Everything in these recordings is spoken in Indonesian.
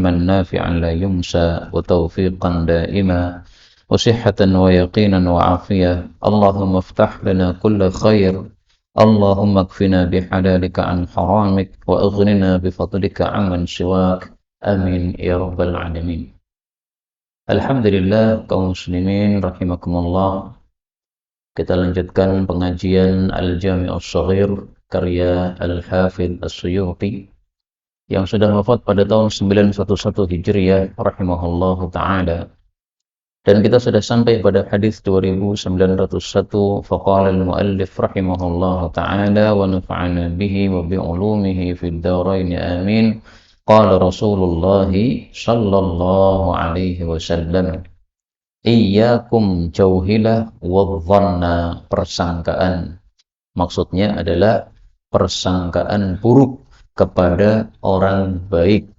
علما نافعا لا ينسى وتوفيقا دائما وصحة ويقينا وعافية. اللهم افتح لنا كل خير، اللهم اكفنا بحلالك عن حرامك وأغننا بفضلك عمن سواك. Amin ya rabbal alamin. Alhamdulillah kaum muslimin rahimakumullah. Kita lanjutkan pengajian Al-Jami' Ash-Shaghir karya Al-Hafidh As-Suyuti yang sudah wafat pada tahun 911 Hijriah rahimahullahu ta'ala. Dan kita sudah sampai pada hadis 2901. Faqala al-muallif rahimahullahu ta'ala wa nafa'ana bihi wa bi'ulumihi fid dharain amin. Qala Rasulullah sallallahu alaihi wasallam, iyyakum jauhilah wadhanna, persangkaan. Maksudnya adalah persangkaan buruk kepada orang baik.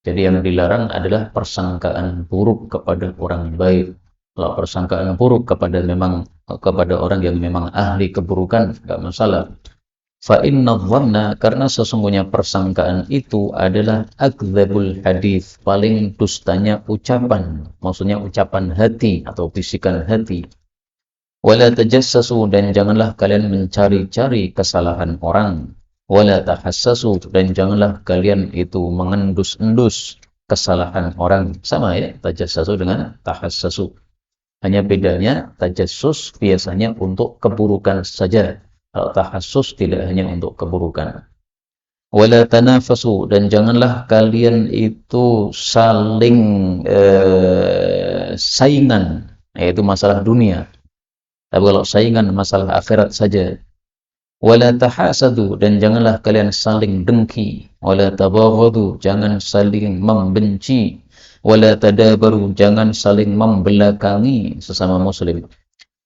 Jadi yang dilarang adalah persangkaan buruk kepada orang baik. Kalau persangkaan buruk kepada orang yang memang ahli keburukan, enggak masalah. Fa inna dhanna, karena sesungguhnya persangkaan itu adalah akdzabul hadis, paling dustanya ucapan, maksudnya ucapan hati atau bisikan hati. Wala tajassasu, dan janganlah kalian mencari-cari kesalahan orang. Wala tahassasu, dan janganlah kalian itu mengendus-endus kesalahan orang. Sama ya, tajassasu dengan tahassasu. Hanya bedanya tajassus biasanya untuk keburukan saja. Kalau tahassus tidak hanya untuk keburukan. Wala tanafasu, dan janganlah kalian itu saling saingan, yaitu masalah dunia. Tapi kalau saingan masalah akhirat saja. Wala tahasadu, dan janganlah kalian saling dengki. Wala tabaghadu, jangan saling membenci. Wala tadabaru, jangan saling membelakangi sesama muslim.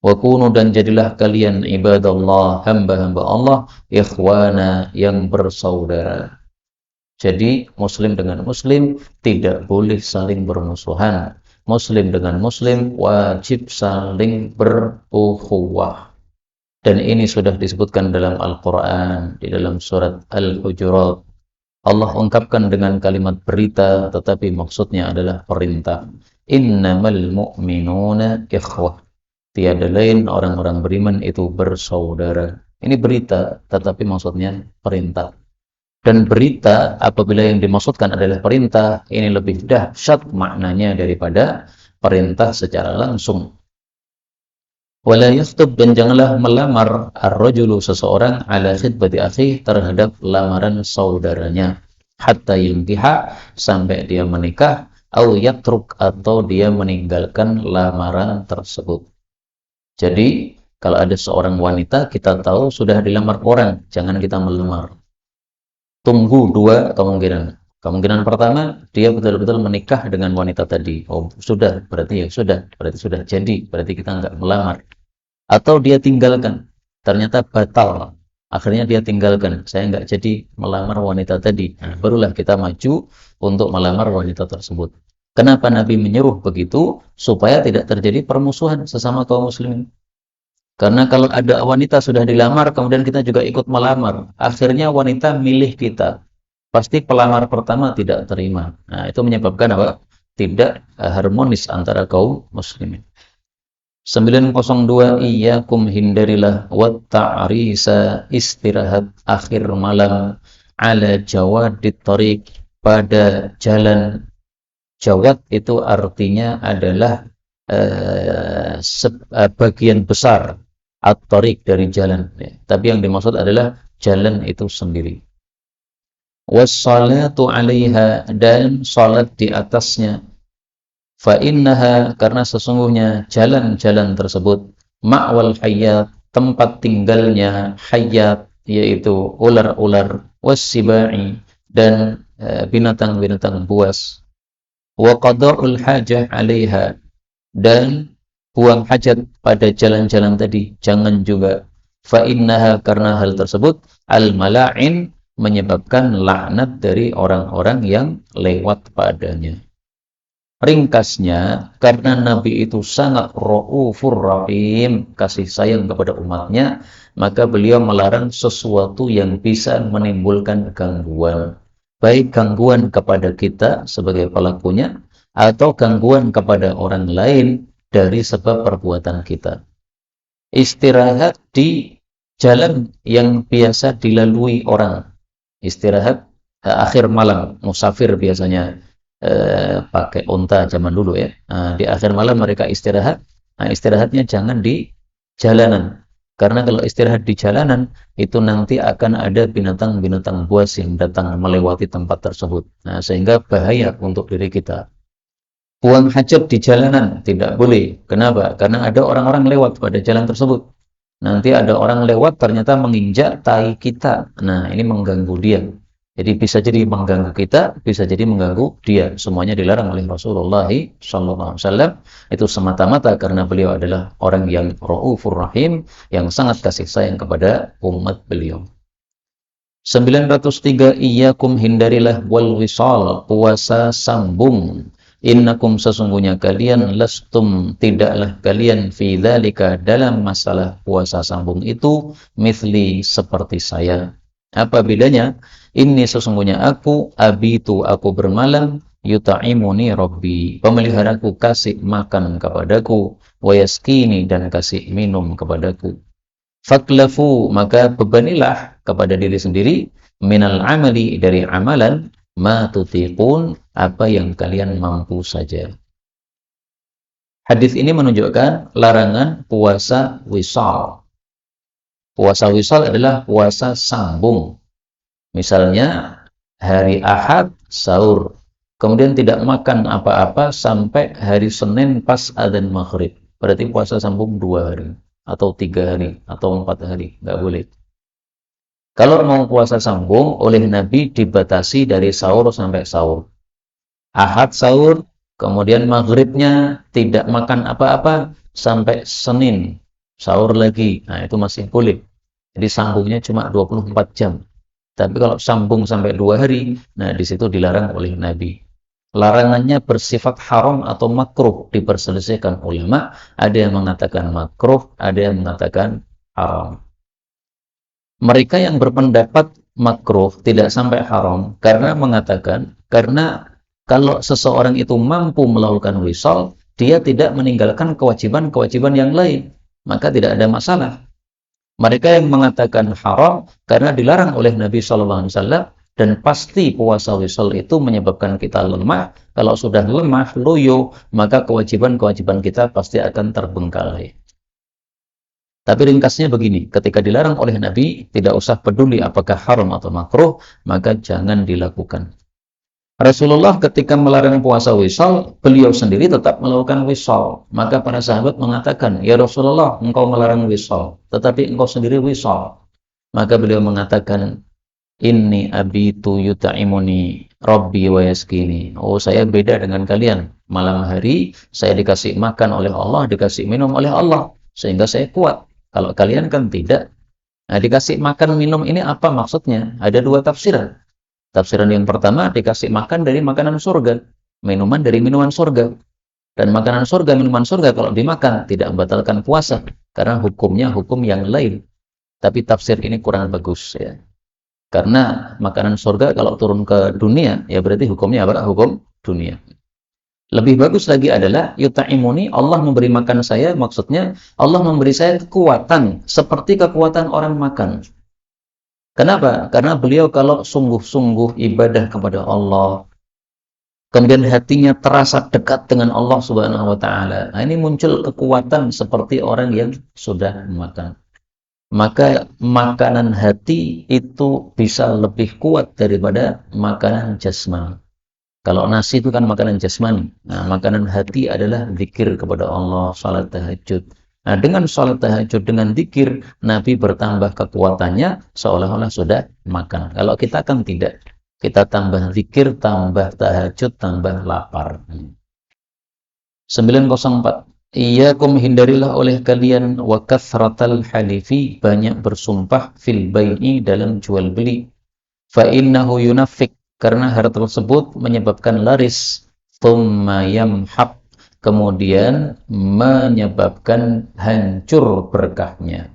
Wa kunu, dan jadilah kalian ibadallah, hamba-hamba Allah, ikhwana, yang bersaudara. Jadi muslim dengan muslim tidak boleh saling bermusuhan. Muslim dengan muslim wajib saling berukhuwah. Dan ini sudah disebutkan dalam Al-Quran, di dalam surat Al-Hujurat. Allah ungkapkan dengan kalimat berita, tetapi maksudnya adalah perintah. Innamal mu'minuna ikhwah. Tiada lain orang-orang beriman itu bersaudara. Ini berita, tetapi maksudnya perintah. Dan berita apabila yang dimaksudkan adalah perintah, ini lebih dahsyat maknanya daripada perintah secara langsung. Wala yakhtub, dan janganlah melamar ar-rajulu, seseorang, ala khidbati akhi, terhadap lamaran saudaranya, hatta yankiha, sampai dia menikah, au yatruk, atau dia meninggalkan lamaran tersebut. Jadi kalau ada seorang wanita kita tahu sudah dilamar orang, jangan kita melamar. Tunggu dua kemungkinan. Kemungkinan pertama, dia betul-betul menikah dengan wanita tadi. Oh, sudah, berarti ya sudah, berarti sudah jadi, berarti kita enggak melamar. Atau dia tinggalkan, ternyata batal. Akhirnya dia tinggalkan, saya enggak jadi melamar wanita tadi. Barulah kita maju untuk melamar wanita tersebut. Kenapa Nabi menyuruh begitu? Supaya tidak terjadi permusuhan sesama kaum muslimin. Karena kalau ada wanita sudah dilamar, kemudian kita juga ikut melamar, akhirnya wanita milih kita. Pasti pelamar pertama tidak terima. Nah, itu menyebabkan apa? Tidak harmonis antara kaum muslimin. 902, iyyakum, hindarilah, wat ta'risa, istirahat akhir malam, ala jawadit thariq, pada jalan. Jawad itu artinya adalah bagian besar at-thariq dari jalan, ya. Tapi yang dimaksud adalah jalan itu sendiri. Was-salatu 'alaiha, dan salat di atasnya. Fa innaha, karena sesungguhnya jalan-jalan tersebut, ma'wal hayyat, tempat tinggalnya hayyat, yaitu ular-ular, was-sibai, dan binatang-binatang buas. Wa qada'ul hajah 'alaiha, dan buang hajat pada jalan-jalan tadi jangan juga. Fa innaha, karena hal tersebut, al-mala'in, menyebabkan laknat dari orang-orang yang lewat padanya. Ringkasnya, karena Nabi itu sangat ra'ufur rahim, kasih sayang kepada umatnya, maka beliau melarang sesuatu yang bisa menimbulkan gangguan. baik gangguan kepada kita sebagai pelakunya atau gangguan kepada orang lain dari sebab perbuatan kita. Istirahat di jalan yang biasa dilalui orang. Istirahat akhir malam, musafir biasanya pakai unta zaman dulu ya. Di akhir malam mereka istirahat. Nah, istirahatnya jangan di jalanan. Karena kalau istirahat di jalanan, itu nanti akan ada binatang-binatang buas yang datang melewati tempat tersebut. Nah, sehingga bahaya untuk diri kita. Buang hajat di jalanan, tidak boleh. Kenapa? Karena ada orang-orang lewat pada jalan tersebut. Nanti ada orang lewat ternyata menginjak tai kita. Nah, ini mengganggu dia. Jadi bisa jadi mengganggu kita, bisa jadi mengganggu dia. Semuanya dilarang oleh Rasulullah SAW. Itu semata-mata karena beliau adalah orang yang Ra'ufur Rahim, yang sangat kasih sayang kepada umat beliau. 903, iyyakum hindarilah wal wisal, puasa sambung. Innakum sesungguhnya kalian lastum tidaklah kalian fi dzalika dalam masalah puasa sambung itu mithli seperti saya. Apa bedanya? Ini sesungguhnya aku abitu aku bermalam yuta'imuni rabbi, pemeliharaku kasih makan kepadaku, wa yaskini dan kasih minum kepadaku. Faklafu maka bebanilah kepada diri sendiri minal amali dari amalan ma tutiqun apa yang kalian mampu saja. Hadis ini menunjukkan larangan puasa wisal. Puasa wisal adalah puasa sambung. Misalnya hari Ahad sahur, kemudian tidak makan apa-apa sampai hari Senin pas adzan maghrib. Berarti puasa sambung 2 hari, atau 3 hari, atau 4 hari. Nggak boleh. Kalau mau puasa sambung, oleh Nabi dibatasi dari sahur sampai sahur. Ahad sahur, kemudian maghribnya tidak makan apa-apa sampai Senin sahur lagi. Nah, itu masih boleh. Jadi sambungnya cuma 24 jam. Tapi kalau sambung sampai 2 hari, nah di situ dilarang oleh Nabi. Larangannya bersifat haram atau makruh, diperselisihkan ulama. Ada yang mengatakan makruh, ada yang mengatakan haram. Mereka yang berpendapat makruh tidak sampai haram karena mengatakan, karena kalau seseorang itu mampu melakukan wisal, dia tidak meninggalkan kewajiban-kewajiban yang lain, maka tidak ada masalah. Mereka yang mengatakan haram karena dilarang oleh Nabi SAW, dan pasti puasa wisal itu menyebabkan kita lemah. Kalau sudah lemah, loyo, maka kewajiban-kewajiban kita pasti akan terbengkalai. Tapi ringkasnya begini, ketika dilarang oleh Nabi, tidak usah peduli apakah haram atau makruh, maka jangan dilakukan. Rasulullah ketika melarang puasa wisal, beliau sendiri tetap melakukan wisal. Maka para sahabat mengatakan, ya Rasulullah, engkau melarang wisal, tetapi engkau sendiri wisal. Maka beliau mengatakan, inni abitu yuta'imuni rabbi wa yaskini. Oh, saya beda dengan kalian. Malam hari, saya dikasih makan oleh Allah, dikasih minum oleh Allah, sehingga saya kuat. Kalau kalian kan tidak. Nah, dikasih makan minum ini apa maksudnya? Ada 2 tafsiran. Tafsiran yang pertama, dikasih makan dari makanan surga, minuman dari minuman surga. Dan makanan surga, minuman surga kalau dimakan tidak membatalkan puasa, karena hukumnya hukum yang lain. Tapi tafsir ini kurang bagus ya. Karena makanan surga kalau turun ke dunia, ya berarti hukumnya apa? Hukum dunia. Lebih bagus lagi adalah yuta'imuni, Allah memberi makan saya, maksudnya Allah memberi saya kekuatan seperti kekuatan orang makan. Kenapa? Karena beliau kalau sungguh-sungguh ibadah kepada Allah, kemudian hatinya terasa dekat dengan Allah Subhanahu wa taala. Nah, ini muncul kekuatan seperti orang yang sudah makan. Maka makanan hati itu bisa lebih kuat daripada makanan jasmani. Kalau nasi itu kan makanan jasmani. Nah, makanan hati adalah zikir kepada Allah, salat tahajud. Nah, dengan salat tahajud, dengan zikir, Nabi bertambah kekuatannya seolah-olah sudah makan. Kalau kita kan tidak. Kita tambah zikir, tambah tahajud, tambah lapar. 904. Iyyakum hindarilah oleh kalian wa kathratal halifi, banyak bersumpah fil bai'i dalam jual beli. Fa innahu yunafiq, karena hal tersebut menyebabkan laris. Thumma yamhaq, kemudian menyebabkan hancur berkahnya.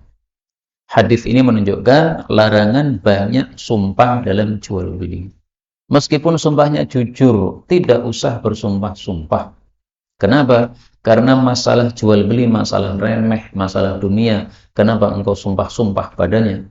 Hadis ini menunjukkan larangan banyak sumpah dalam jual beli. Meskipun sumpahnya jujur, tidak usah bersumpah-sumpah. Kenapa? Karena masalah jual beli, masalah remeh, masalah dunia. Kenapa engkau sumpah-sumpah padanya?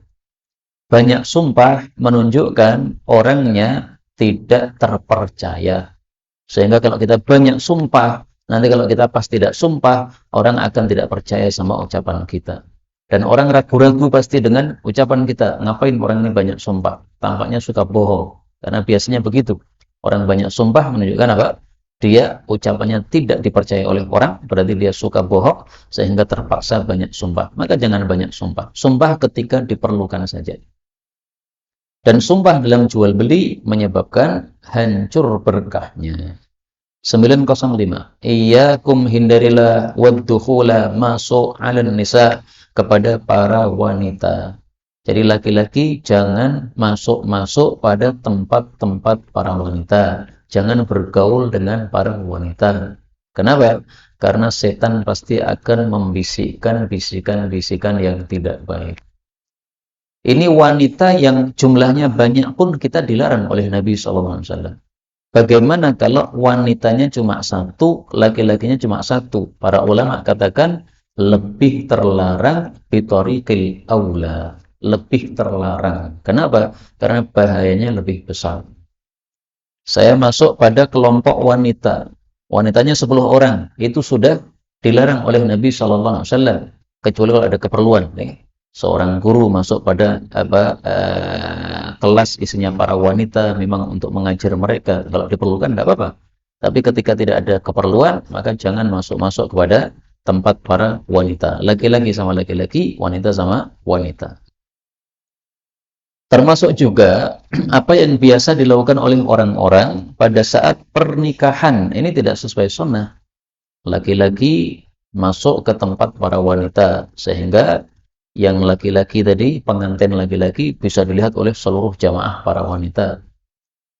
Banyak sumpah menunjukkan orangnya tidak terpercaya. Sehingga kalau kita banyak sumpah, nanti kalau kita pas tidak sumpah, orang akan tidak percaya sama ucapan kita. Dan orang ragu-ragu pasti dengan ucapan kita. Ngapain orang ini banyak sumpah? Tampaknya suka bohong. Karena biasanya begitu. Orang banyak sumpah menunjukkan apa? Dia ucapannya tidak dipercaya oleh orang, berarti dia suka bohong, sehingga terpaksa banyak sumpah. Maka jangan banyak sumpah. Sumpah ketika diperlukan saja. Dan sumpah dalam jual beli menyebabkan hancur berkahnya. 905. Iyyakum hindarilah waddukhula masuk 'alan nisa, kepada para wanita. Jadi laki-laki jangan masuk-masuk pada tempat-tempat para wanita. Jangan bergaul dengan para wanita. Kenapa? Karena setan pasti akan membisikkan bisikan-bisikan yang tidak baik. Ini wanita yang jumlahnya banyak pun kita dilarang oleh Nabi SAW. Bagaimana kalau wanitanya cuma satu, laki-lakinya cuma satu? Para ulama katakan lebih terlarang bitoriqil aula. Lebih terlarang. Kenapa? Karena bahayanya lebih besar. Saya masuk pada kelompok wanita. Wanitanya 10 orang. Itu sudah dilarang oleh Nabi SAW. Kecuali kalau ada keperluan. Seorang guru masuk pada kelas isinya para wanita memang untuk mengajar mereka. Kalau diperlukan tidak apa-apa. Tapi ketika tidak ada keperluan, maka jangan masuk-masuk kepada tempat para wanita. Laki-laki sama laki-laki, wanita sama wanita. Termasuk juga apa yang biasa dilakukan oleh orang-orang pada saat pernikahan. Ini tidak sesuai sunnah. Laki-laki masuk ke tempat para wanita, sehingga yang laki-laki tadi, pengantin laki-laki, bisa dilihat oleh seluruh jamaah para wanita.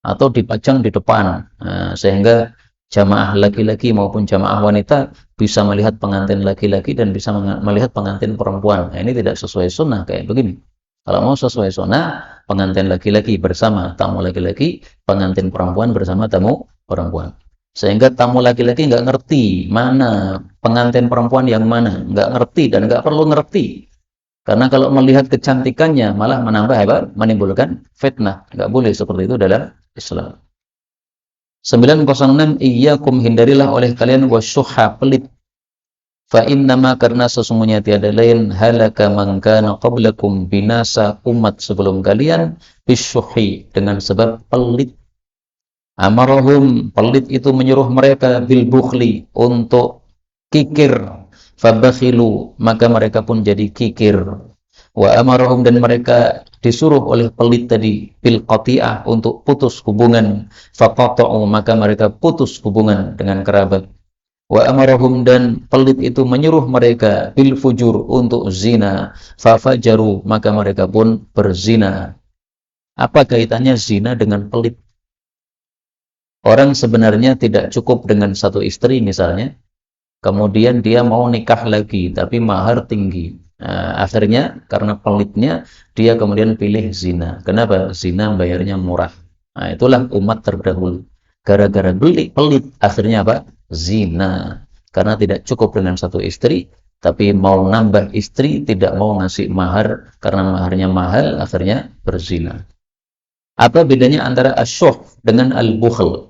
Atau dipajang di depan, sehingga jamaah laki-laki maupun jamaah wanita bisa melihat pengantin laki-laki dan bisa melihat pengantin perempuan. Nah, ini tidak sesuai sunnah kayak begini. Kalau mau sesuai sunnah, pengantin laki-laki bersama tamu laki-laki, pengantin perempuan bersama tamu perempuan. Sehingga tamu laki-laki nggak ngerti mana pengantin perempuan yang mana, nggak ngerti dan nggak perlu ngerti. Karena kalau melihat kecantikannya malah menimbulkan fitnah. Nggak boleh seperti itu dalam Islam. 906. Iyyakum hindarilah oleh kalian wasyuhha, pelit. Fa innama, karena sesungguhnya tiada lain, halaka man kana qablakum, binasa umat sebelum kalian, bisyuhi, dengan sebab pelit. Amarahum, pelit itu menyuruh mereka, bil bukhli, untuk kikir. Fabakhilu, maka mereka pun jadi kikir. Wa amarahum, dan mereka disuruh oleh pelit tadi, bil qati'ah, untuk putus hubungan. Faqata'u, maka mereka putus hubungan dengan kerabat. Wa amarahum, dan pelit itu menyuruh mereka, bil fujur, untuk zina. Fafajaru, maka mereka pun berzina. Apa kaitannya zina dengan pelit? Orang sebenarnya tidak cukup dengan satu istri misalnya, kemudian dia mau nikah lagi, tapi mahar tinggi. Akhirnya karena pelitnya, dia kemudian pilih zina. Kenapa? Zina bayarnya murah. Nah, itulah umat terdahulu. Gara-gara pelit, akhirnya apa? Zina. Karena tidak cukup dengan satu istri, tapi mau nambah istri, tidak mau ngasih mahar, karena maharnya mahal, akhirnya berzina. Apa bedanya antara asyuh dengan al-bukhl?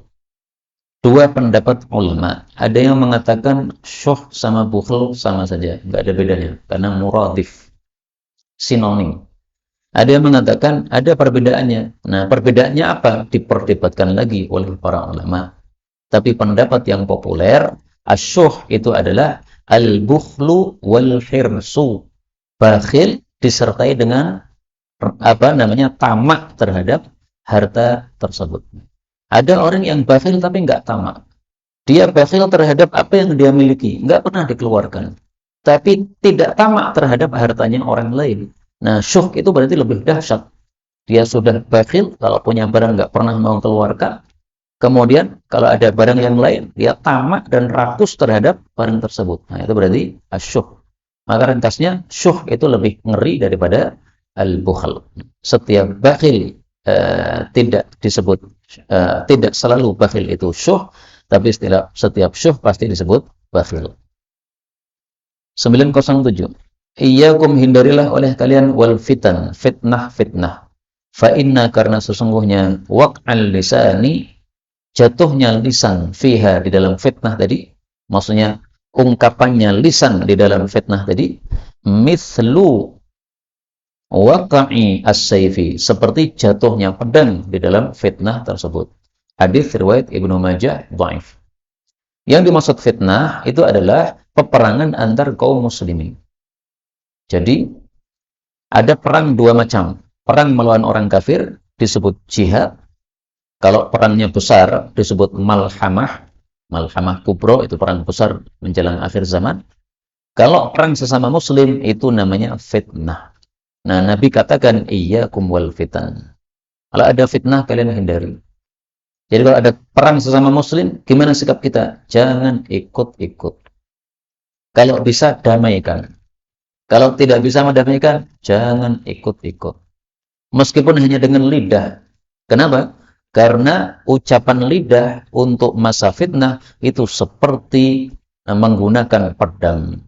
Dua pendapat ulama. Ada yang mengatakan syuh sama bukhl sama saja, nggak ada bedanya, karena muradif, sinonim. Ada yang mengatakan ada perbedaannya. Nah, perbedaannya apa? Diperdebatkan lagi oleh para ulama. Tapi pendapat yang populer, asyuh itu adalah al-bukhlu wal hirsu. Bakhil disertai dengan tamak terhadap harta tersebut. Ada orang yang bakhil tapi nggak tamak. Dia bakhil terhadap apa yang dia miliki, nggak pernah dikeluarkan. Tapi tidak tamak terhadap hartanya orang lain. Nah, syuh itu berarti lebih dahsyat. Dia sudah bakhil, kalau punya barang nggak pernah mau keluarkan. Kemudian kalau ada barang yang lain, dia tamak dan rakus terhadap barang tersebut. Nah, itu berarti asyuh. Maka ringkasnya, syuh itu lebih ngeri daripada al-bukhl. Setiap bakhil tidak disebut, tidak selalu bakhil itu syuh, tapi setiap syuh pasti disebut bakhil. 907. Iyyakum, hindarilah oleh kalian wal fitan, fitnah. Fa inna, karena sesungguhnya waq'al lisani, jatuhnya lisan, fiha, di dalam fitnah tadi, maksudnya ungkapannya lisan di dalam fitnah tadi, mithlu waqa'i as-sayfi, seperti jatuhnya pedang di dalam fitnah tersebut. Hadis riwayat Ibnu Majah dhaif. Yang dimaksud fitnah itu adalah peperangan antar kaum muslimin. Jadi ada perang dua macam. Perang melawan orang kafir disebut jihad. Kalau perangnya besar disebut malhamah. Malhamah kubro, itu perang besar menjelang akhir zaman. Kalau perang sesama muslim itu namanya fitnah. Nah, Nabi katakan iyyakum wal fitan. Kalau ada fitnah kalian hindari. Jadi kalau ada perang sesama muslim, gimana sikap kita? Jangan ikut-ikut. Kalau bisa damaikan. Kalau tidak bisa mendamaikan, jangan ikut-ikut. Meskipun hanya dengan lidah. Kenapa? Karena ucapan lidah untuk masa fitnah itu seperti menggunakan pedang.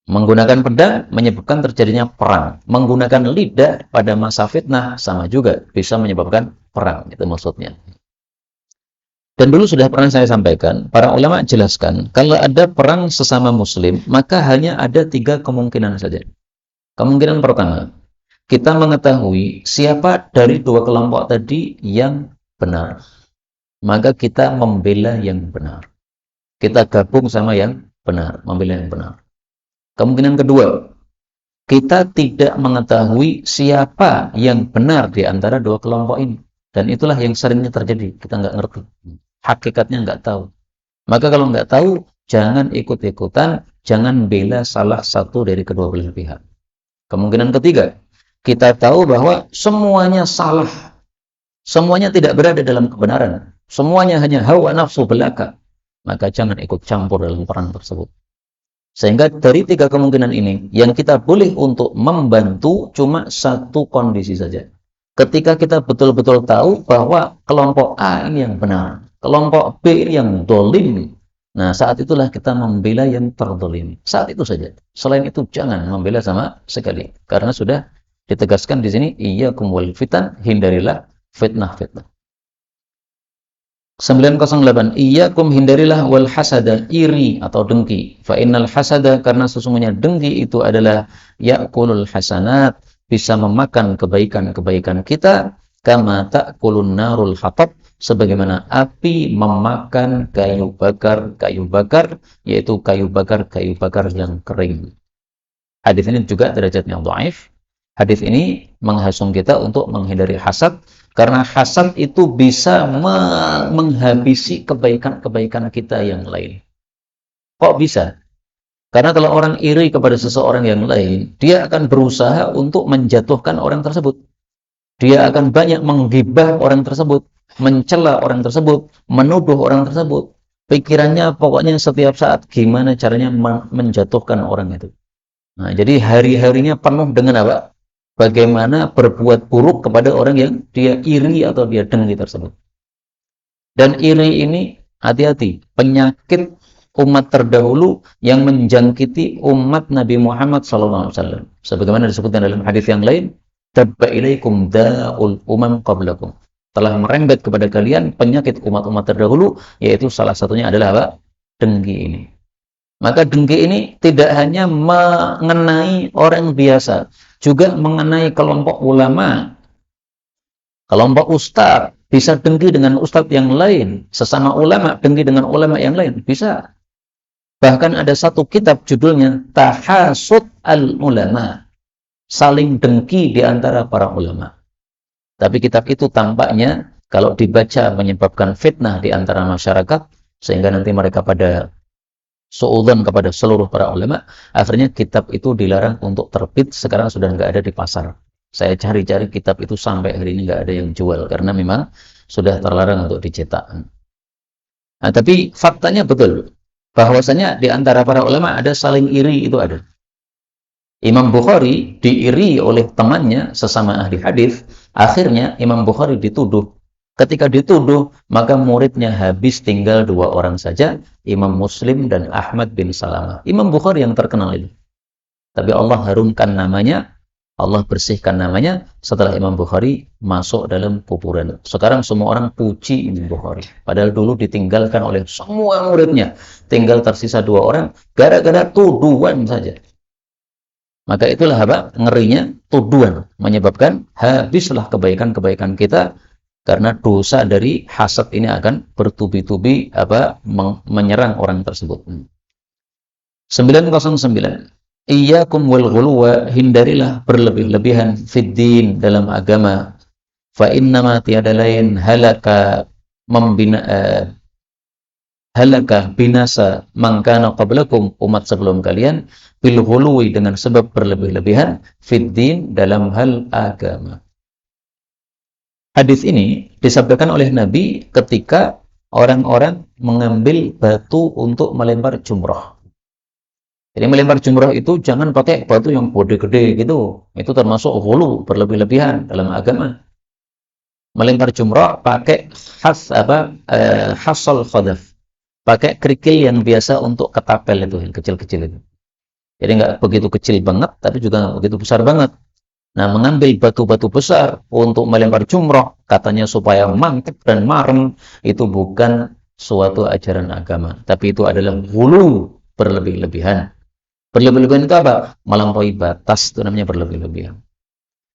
Menggunakan pedang menyebabkan terjadinya perang. Menggunakan lidah pada masa fitnah sama juga bisa menyebabkan perang. Itu maksudnya. Dan dulu sudah pernah saya sampaikan, para ulama jelaskan, kalau ada perang sesama muslim, maka hanya ada 3 kemungkinan saja. Kemungkinan pertama, kita mengetahui siapa dari 2 kelompok tadi yang benar. Maka kita membela yang benar. Kita gabung sama yang benar, membela yang benar. Kemungkinan kedua, kita tidak mengetahui siapa yang benar di antara 2 kelompok ini. Dan itulah yang seringnya terjadi, kita nggak ngerti. Hakikatnya nggak tahu. Maka kalau nggak tahu, jangan ikut-ikutan, jangan bela salah satu dari kedua belah pihak. Kemungkinan ketiga, kita tahu bahwa semuanya salah. Semuanya tidak berada dalam kebenaran. Semuanya hanya hawa nafsu belaka. Maka jangan ikut campur dalam perang tersebut. Sehingga dari 3 kemungkinan ini, yang kita boleh untuk membantu cuma 1 kondisi saja. Ketika kita betul-betul tahu bahwa kelompok A ini yang benar, kelompok B ini yang dolim. Nah, saat itulah kita membela yang terdolim. Saat itu saja. Selain itu, jangan membela sama sekali. Karena sudah ditegaskan di sini, iyyakum wal fitan, hindarilah fitnah-fitnah. 908. Iyyakum, hindarilah wal hasada, iri atau dengki. Fa innal hasada, karena sesungguhnya dengki itu adalah ya'kulul hasanat, bisa memakan kebaikan-kebaikan kita, kama ta'kulun narul hatab, sebagaimana api memakan kayu bakar, yaitu kayu bakar yang kering. Hadis ini juga derajatnya dhaif. Hadis ini menghasung kita untuk menghindari hasad, karena hasad itu bisa menghabisi kebaikan-kebaikan kita yang lain. Kok bisa? Karena kalau orang iri kepada seseorang yang lain, dia akan berusaha untuk menjatuhkan orang tersebut. Dia akan banyak menggibah orang tersebut, mencela orang tersebut, menuduh orang tersebut. Pikirannya pokoknya setiap saat gimana caranya menjatuhkan orang itu. Nah, jadi hari-harinya penuh dengan apa? Bagaimana berbuat buruk kepada orang yang dia iri atau dia dengki tersebut. Dan iri ini, hati-hati, penyakit umat terdahulu yang menjangkiti umat Nabi Muhammad SAW. Sebagaimana disebutkan dalam hadis yang lain, tabba ilaikum da'ul umam qablakum. Telah merembet kepada kalian penyakit umat-umat terdahulu, yaitu salah satunya adalah apa? Dengki ini. Maka dengki ini tidak hanya mengenai orang biasa, juga mengenai kelompok ulama, kelompok ustaz, bisa dengki dengan ustaz yang lain, sesama ulama dengki dengan ulama yang lain, bisa. Bahkan ada satu kitab judulnya Tahasud al-Ulama, saling dengki di antara para ulama. Tapi kitab itu tampaknya kalau dibaca menyebabkan fitnah di antara masyarakat, sehingga nanti mereka pada suudzon kepada seluruh para ulama. Akhirnya kitab itu dilarang untuk terbit, sekarang sudah nggak ada di pasar. Saya cari-cari kitab itu sampai hari ini nggak ada yang jual, karena memang sudah terlarang untuk dicetak. Nah, tapi faktanya betul, bahwasanya di antara para ulama ada saling iri, itu ada. Imam Bukhari diiri oleh temannya sesama ahli hadis, Akhirnya Imam Bukhari dituduh. Ketika dituduh, maka muridnya habis tinggal 2 orang saja, Imam Muslim dan Ahmad bin Salamah. Imam Bukhari yang terkenal itu. Tapi Allah harumkan namanya, Allah bersihkan namanya setelah Imam Bukhari masuk dalam kuburan. Sekarang semua orang puji Imam Bukhari. Padahal dulu ditinggalkan oleh semua muridnya. Tinggal tersisa 2 orang, gara-gara tuduhan saja. Maka itulah apa? Ngerinya tuduhan. Menyebabkan habislah kebaikan-kebaikan kita. Karena dosa dari hasad ini akan bertubi-tubi menyerang orang tersebut. 909. Iyyakum wal ghuluwa, hindarilah berlebih-lebihan fid din, dalam agama. Fa innama tiada lain halaka binasa man kana qablakum, umat sebelum kalian, bil ghuluwi, dengan sebab berlebih-lebihan fid din, dalam hal agama. Hadis ini disabdakan oleh Nabi ketika orang-orang mengambil batu untuk melempar jumrah. Jadi melempar jumrah itu jangan pakai batu yang gede-gede gitu. Itu termasuk ghulu, berlebih-lebihan dalam agama. Melempar jumrah pakai hasal khadaf. Pakai kerikil yang biasa untuk ketapel itu, yang kecil-kecil itu. Jadi nggak begitu kecil banget, tapi juga nggak begitu besar banget. Nah, mengambil batu-batu besar untuk melempar jumrah, katanya supaya mantap dan marem, itu bukan suatu ajaran agama. Tapi itu adalah ghulu, berlebih-lebihan. Berlebih-lebihan itu apa? Melampaui batas, itu namanya berlebih-lebihan.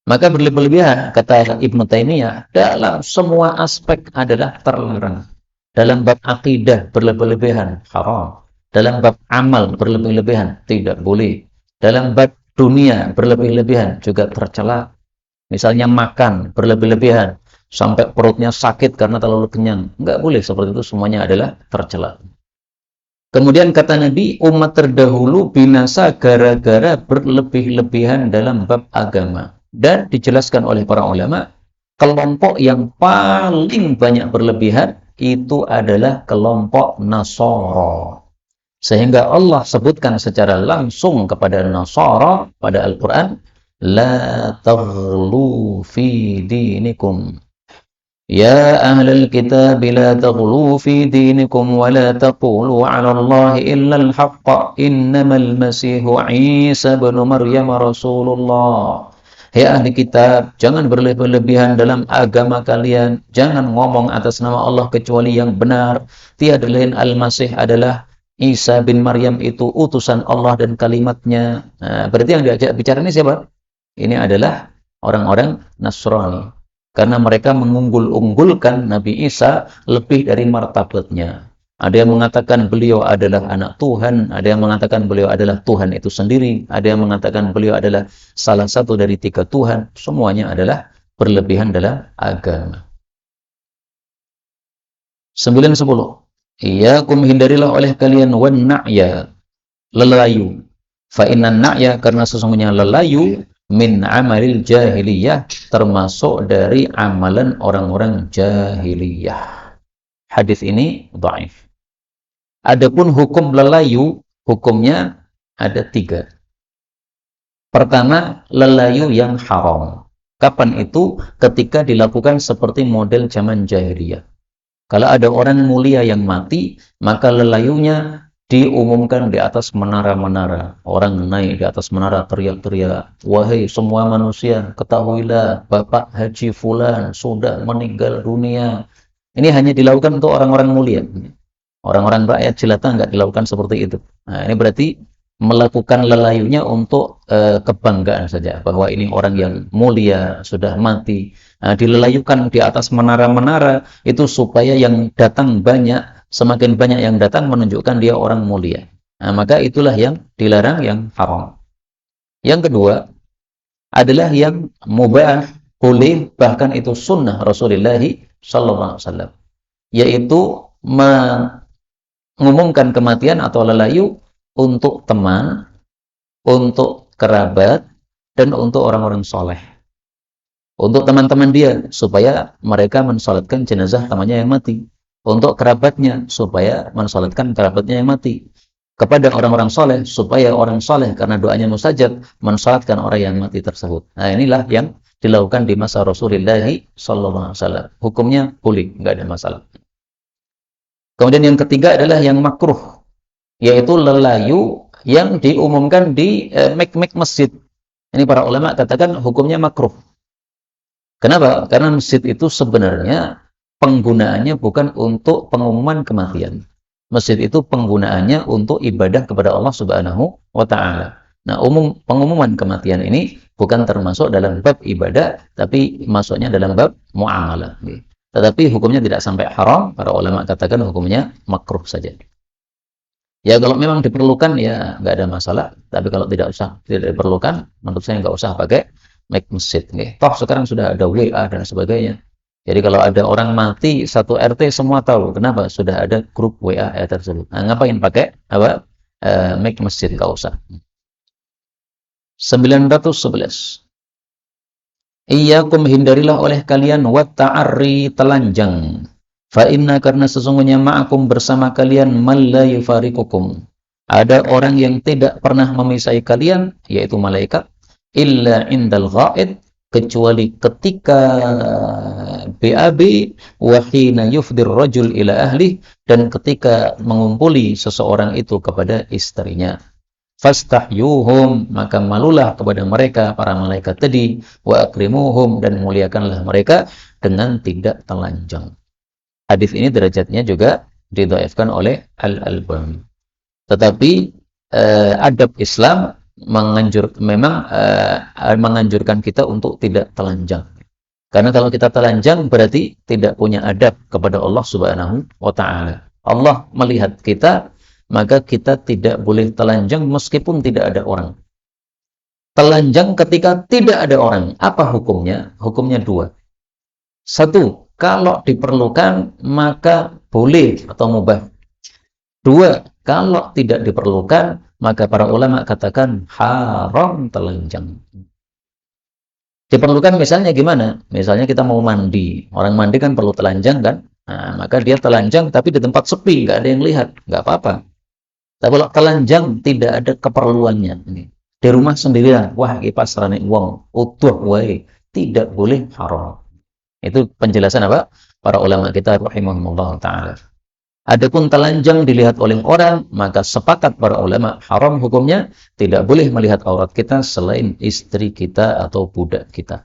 Maka berlebih-lebihan, kata Ibnu Taimiyah, dalam semua aspek adalah terlarang. Dalam bab akidah berlebih-lebihan, haram. Dalam bab amal berlebih-lebihan, tidak boleh. Dalam bab dunia berlebih-lebihan juga tercela. Misalnya makan berlebih-lebihan sampai perutnya sakit karena terlalu kenyang, nggak boleh. Seperti itu semuanya adalah tercela. Kemudian kata Nabi, umat terdahulu binasa gara-gara berlebih-lebihan dalam bab agama. Dan dijelaskan oleh para ulama, kelompok yang paling banyak berlebihan itu adalah kelompok Nasara. Sehingga Allah sebutkan secara langsung kepada Nasara pada Al-Quran, La taghlu fi dinikum. Ya ahlal kitab, la taghlu fi dinikum wa la taqulu 'ala Allahi illa al-haqqa, innamal masihu Isa ibn Maryam Rasulullah. Hei ahli kitab, jangan berlebih-lebihan dalam agama kalian. Jangan ngomong atas nama Allah kecuali yang benar. Tiada lain Al-Masih adalah Isa bin Maryam, itu utusan Allah dan kalimatnya. Nah, berarti yang diajak bicara ini siapa? Ini adalah orang-orang Nasrani. Karena mereka mengunggul-unggulkan Nabi Isa lebih dari martabatnya. Ada yang mengatakan beliau adalah anak Tuhan, ada yang mengatakan beliau adalah Tuhan itu sendiri, ada yang mengatakan beliau adalah salah satu dari 3 Tuhan. Semuanya adalah berlebihan dalam agama. 910. Iyyakum, hindarilah oleh kalian wan na'ya, lelayu. Fa innan na'ya, karena sesungguhnya lelayu, min amalil jahiliyah, termasuk dari amalan orang-orang jahiliyah. Hadis ini dhaif. Adapun hukum lelayu, hukumnya ada 3. Pertama, lelayu yang haram. Kapan itu? Ketika dilakukan seperti model zaman jahiliyah. Kalau ada orang mulia yang mati, maka lelayunya diumumkan di atas menara-menara. Orang naik di atas menara teriak-teriak, wahai semua manusia, ketahuilah Bapak Haji Fulan sudah meninggal dunia. Ini hanya dilakukan untuk orang-orang mulia. Orang-orang rakyat jelata nggak dilakukan seperti itu. Nah, ini berarti melakukan lelayunya untuk kebanggaan saja, bahwa ini orang yang mulia sudah mati. Nah, dilelayukan di atas menara-menara itu supaya yang datang banyak, semakin banyak yang datang menunjukkan dia orang mulia. Nah, maka itulah yang dilarang, yang haram. Yang kedua adalah yang mubah, boleh, bahkan itu sunnah Rasulullah SAW, yaitu mengumumkan kematian atau lelayu untuk teman, untuk kerabat, dan untuk orang-orang soleh. Untuk teman-teman dia, supaya mereka mensolatkan jenazah temannya yang mati. Untuk kerabatnya, supaya mensolatkan kerabatnya yang mati. Kepada orang-orang soleh, supaya orang soleh, karena doanya mustajab, mensolatkan orang yang mati tersebut. Nah, inilah yang dilakukan di masa Rasulullah sallallahu alaihi wasallam. Hukumnya boleh, enggak ada masalah. Kemudian yang ketiga adalah yang makruh, yaitu lelayu yang diumumkan di mek-mek masjid. Ini para ulama katakan hukumnya makruh. Kenapa? Karena masjid itu sebenarnya penggunaannya bukan untuk pengumuman kematian. Masjid itu penggunaannya untuk ibadah kepada Allah Subhanahu wa taala. Nah, pengumuman kematian ini bukan termasuk dalam bab ibadah, tapi masuknya dalam bab muamalah. Tetapi hukumnya tidak sampai haram, para ulama katakan hukumnya makruh saja. Ya kalau memang diperlukan ya nggak ada masalah, tapi kalau tidak diperlukan, menurut saya nggak usah pakai mic masjid. Toh sekarang sudah ada WA dan sebagainya. Jadi kalau ada orang mati satu RT semua tahu, kenapa? Sudah ada grup WA tersebut. Nah, ngapain pakai mic masjid, nggak usah. 911. Iyyakum, hindarilah oleh kalian wat ta'arri, telanjang. Fa inna, karena sesungguhnya ma'akum, bersama kalian, man la yufariqukum, ada orang yang tidak pernah memisai kalian, yaitu malaikat, illa indal ghaid, kecuali ketika BAB, wa hina yufdir rajul ila ahli, dan ketika mengumpuli seseorang itu kepada istrinya. Fastahyuhum, maka malulah kepada mereka para malaikat tadi, wa akrimuhum, dan muliakanlah mereka dengan tidak telanjang. Hadis ini derajatnya juga didhaifkan oleh Al-Albani. Tetapi adab Islam menganjurkan kita untuk tidak telanjang. Karena kalau kita telanjang berarti tidak punya adab kepada Allah Subhanahu wa taala. Allah melihat kita, maka kita tidak boleh telanjang meskipun tidak ada orang. Telanjang ketika tidak ada orang, apa hukumnya? Hukumnya dua. Satu, kalau diperlukan maka boleh atau mubah. Dua, kalau tidak diperlukan maka para ulama katakan haram telanjang. Diperlukan misalnya gimana? Misalnya kita mau mandi, orang mandi kan perlu telanjang kan? Nah, maka dia telanjang tapi di tempat sepi, nggak ada yang lihat, nggak apa-apa. Tapi kalau telanjang tidak ada keperluannya, di rumah sendirian, wah iki pasrane wong, utuh wae, tidak boleh, haram. Itu penjelasan apa? Para ulama kita rahimahumullah taala. Adapun telanjang dilihat oleh orang, maka sepakat para ulama haram hukumnya, tidak boleh melihat aurat kita selain istri kita atau budak kita.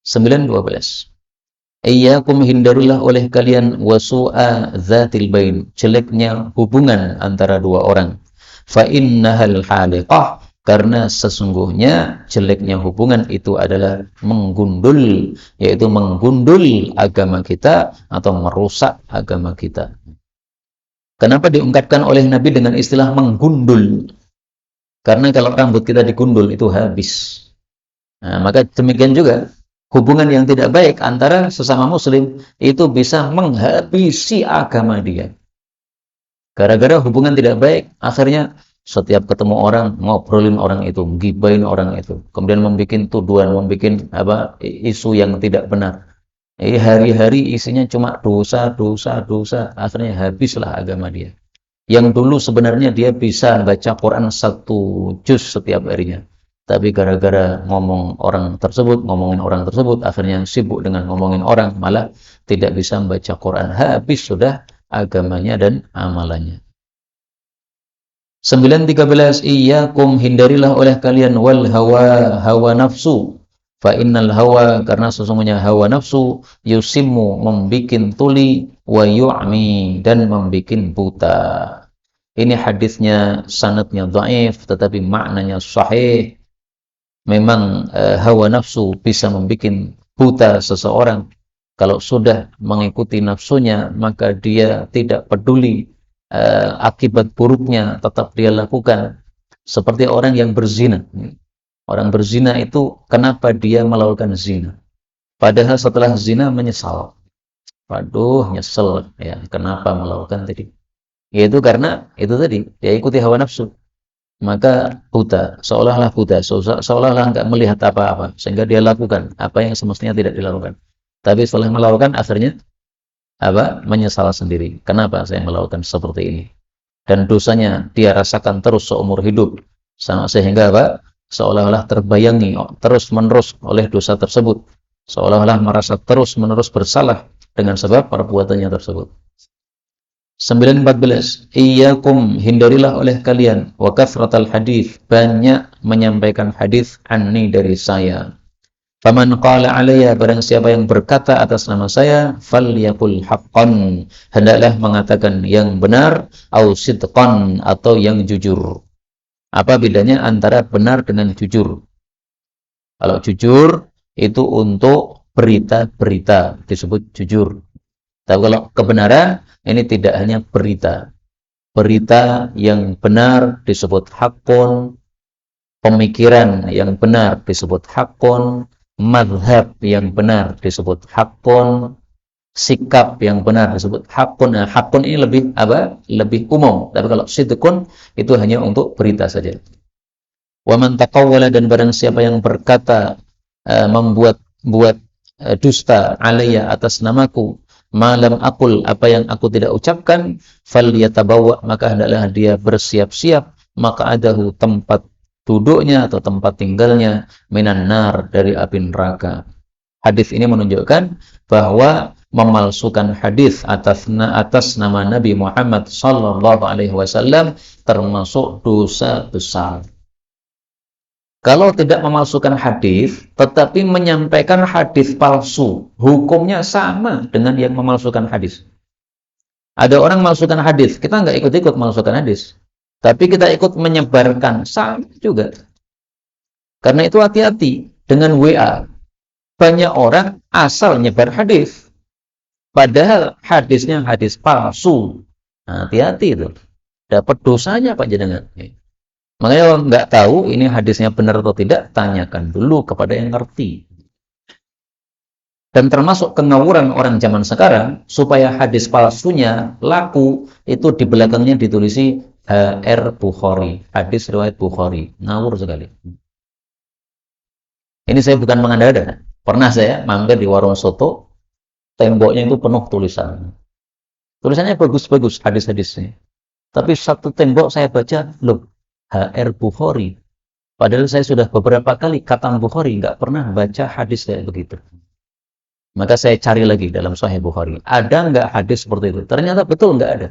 912. Iyyakum, hindarilah oleh kalian wasu'a dzatil bain, jeleknya hubungan antara dua orang. Fa innahal haliqah, karena sesungguhnya jeleknya hubungan itu adalah menggundul, yaitu menggundul agama kita atau merusak agama kita. Kenapa diungkapkan oleh Nabi dengan istilah menggundul? Karena kalau rambut kita digundul itu habis. Nah, maka demikian juga hubungan yang tidak baik antara sesama muslim itu bisa menghabisi agama dia. Gara-gara hubungan tidak baik, akhirnya setiap ketemu orang, ngobrolin orang itu, gibahin orang itu, kemudian membuat tuduhan, membuat isu yang tidak benar. Hari-hari isinya cuma dosa, akhirnya habislah agama dia. Yang dulu sebenarnya dia bisa baca Quran 1 juz setiap harinya. Tapi gara-gara ngomongin orang tersebut, akhirnya sibuk dengan ngomongin orang, malah tidak bisa membaca Quran. Habis sudah agamanya dan amalannya. 913. Iyyakum, hindarilah oleh kalian wal hawa nafsu. Fa innal hawa, karena sesungguhnya hawa nafsu yusimmu, membikin tuli, wa yu'mi, dan membikin buta. Ini hadisnya sanadnya dhaif, tetapi maknanya sahih. Memang hawa nafsu bisa membuat buta seseorang. Kalau sudah mengikuti nafsunya, maka dia tidak peduli akibat buruknya, tetap dia lakukan. Seperti orang yang berzina. Orang berzina itu, kenapa dia melakukan zina? Padahal setelah zina menyesal. Waduh, nyesel ya, kenapa melakukan tadi? Yaitu karena itu tadi, dia ikuti hawa nafsu. Maka buta, seolah-olah buta, seolah-olah nggak melihat apa-apa, sehingga dia lakukan apa yang semestinya tidak dilakukan. Tapi setelah melakukan, akhirnya menyesal sendiri. Kenapa saya melakukan seperti ini? Dan dosanya dia rasakan terus seumur hidup, sehingga seolah-olah terbayangi terus-menerus oleh dosa tersebut, seolah-olah merasa terus-menerus bersalah dengan sebab perbuatannya tersebut. 9:14, iyyakum, hindarilah oleh kalian, wa kathratal hadits, banyak menyampaikan hadis anni, dari saya. Faman qala alayya, barang siapa yang berkata atas nama saya, falyaqul haqqan, hendaklah mengatakan yang benar, au sidqan, atau yang jujur. Apa bedanya antara benar dengan jujur? Kalau jujur itu untuk berita-berita disebut jujur. Tapi kalau kebenaran ini tidak hanya berita. Berita yang benar disebut haqqun, pemikiran yang benar disebut haqqun, madhab yang benar disebut haqqun, sikap yang benar disebut haqqun. Nah, haqqun ini lebih apa? Lebih umum. Tapi kalau sidqun itu hanya untuk berita saja. Wa man taqawwala, dan barang siapa yang berkata membuat dusta alayya, atas namaku, malam aqul, apa yang aku tidak ucapkan, falyatabawa, maka hendaklah dia bersiap-siap, maq'adahu, tempat duduknya atau tempat tinggalnya, minan nar, dari api neraka. Hadis ini menunjukkan bahwa memalsukan hadis atas nama Nabi Muhammad sallallahu alaihi wasallam termasuk dosa besar. Kalau tidak memalsukan hadis, tetapi menyampaikan hadis palsu, hukumnya sama dengan yang memalsukan hadis. Ada orang memalsukan hadis, kita nggak ikut-ikut memalsukan hadis, tapi kita ikut menyebarkan, sama juga. Karena itu hati-hati dengan WA. Banyak orang asal nyebar hadis, padahal hadisnya hadis palsu. Nah, hati-hati itu, dapat dosanya Pak jenengan. Makanya kalau nggak tahu ini hadisnya benar atau tidak, tanyakan dulu kepada yang ngerti. Dan termasuk kengawuran orang zaman sekarang, supaya hadis palsunya laku, itu di belakangnya ditulisi HR Bukhari, hadis riwayat Bukhari. Ngawur sekali. Ini saya bukan mengada-ada. Pernah saya mampir di warung soto, temboknya itu penuh tulisan. Tulisannya bagus-bagus hadis-hadisnya. Tapi satu tembok saya baca, loh, HR Bukhari. Padahal saya sudah beberapa kali khatam Bukhari, nggak pernah baca hadis kayak begitu. Maka saya cari lagi dalam Sahih Bukhari, ada nggak hadis seperti itu? Ternyata betul nggak ada.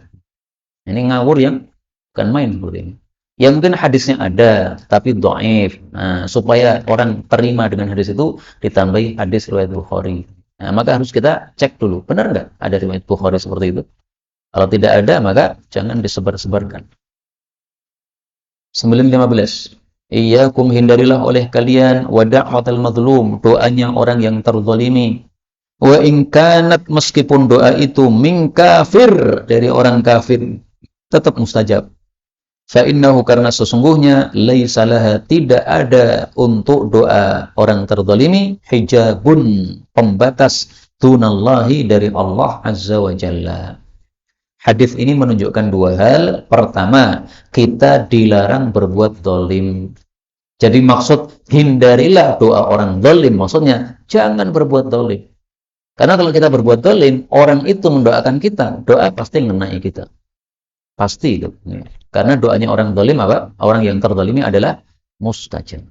Ini ngawur yang bukan main seperti ini. Ya mungkin hadisnya ada, tapi dhaif. Nah, supaya orang terima dengan hadis itu, ditambahi hadis riwayat Bukhari. Nah, maka harus kita cek dulu, benar nggak ada riwayat Bukhari seperti itu? Kalau tidak ada, maka jangan disebar-sebarkan. 9:15, iyyakum, hindarilah oleh kalian, wa da'watal mazlum, doanya orang yang terzalimi. Wa in kanat, meskipun doa itu min kafir, dari orang kafir, tetap mustajab. Fa innahu, karena sesungguhnya, laisa laha, tidak ada untuk doa orang terzalimi, hijabun, pembatas, dunallahi, dari Allah azza wa jalla. Hadis ini menunjukkan dua hal. Pertama, kita dilarang berbuat zalim. Jadi maksud hindarilah doa orang zalim, maksudnya jangan berbuat zalim. Karena kalau kita berbuat zalim, orang itu mendoakan kita, doa pasti mengenai kita. Pasti itu. Karena doanya orang zalim apa? Orang yang terzalimi adalah mustajab.